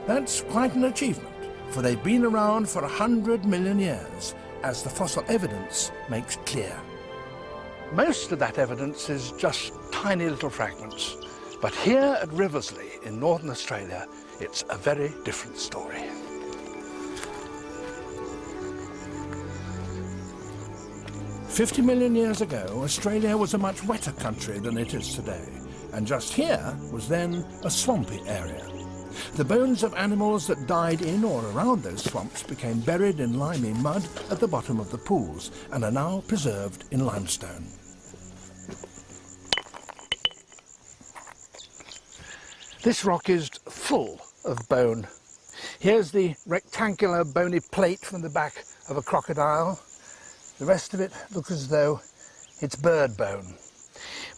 That's quite an achievement, for they've been around for 100 million years, as the fossil evidence makes clear. Most of that evidence is just tiny little fragments, but here at Riversleigh in northern Australia, it's a very different story. "50 million years ago, Australia was a much wetter country than it is today, and just here was then a swampy area. The bones of animals that died in or around those swamps became buried in limy mud at the bottom of the pools and are now preserved in limestone. This rock is full of bone. Here's the rectangular bony plate from the back of a crocodile. The rest of it looks as though it's bird bone.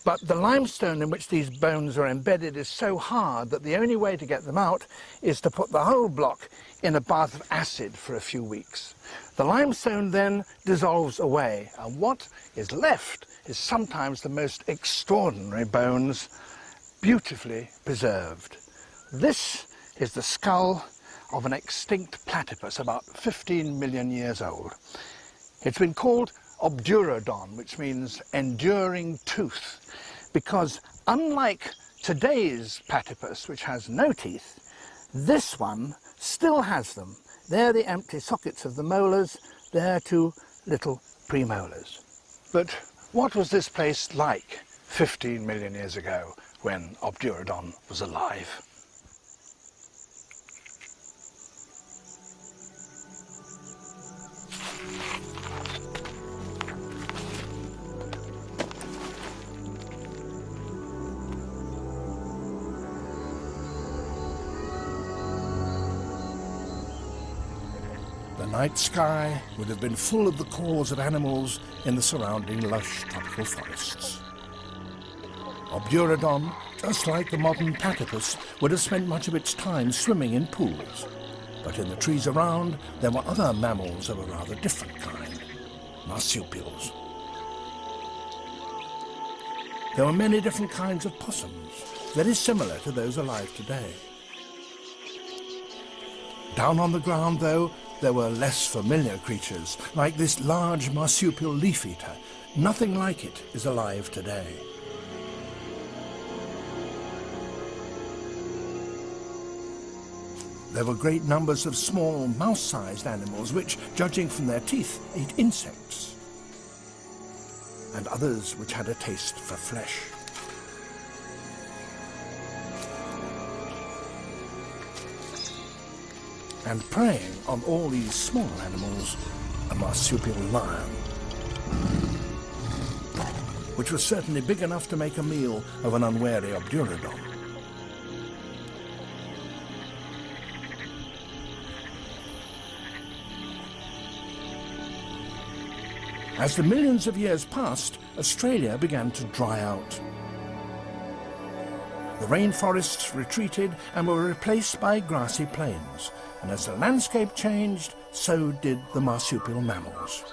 But the limestone in which these bones are embedded is so hard that the only way to get them out is to put the whole block in a bath of acid for a few weeks. The limestone then dissolves away, and what is left is sometimes the most extraordinary bones, beautifully preserved. This is the skull of an extinct platypus about 15 million years old. It's been called Obdurodon, which means enduring tooth, because unlike today's platypus, which has no teeth, this one still has them. They're the empty sockets of the molars, they're two little premolars. But what was this place like 15 million years ago when Obdurodon was alive? The night sky would have been full of the calls of animals in the surrounding lush tropical forests. Obdurodon, just like the modern platypus, would have spent much of its time swimming in pools. But in the trees around, there were other mammals of a rather different kind, marsupials. There were many different kinds of possums, very similar to those alive today. Down on the ground, though, there were less familiar creatures, like this large marsupial leaf-eater. Nothing like it is alive today. There were great numbers of small mouse-sized animals which, judging from their teeth, ate insects, and others which had a taste for flesh. And preying on all these small animals, a marsupial lion, which was certainly big enough to make a meal of an unwary Obdurodon. As the millions of years passed, Australia began to dry out. The rainforests retreated and were replaced by grassy plains, and as the landscape changed, so did the marsupial mammals.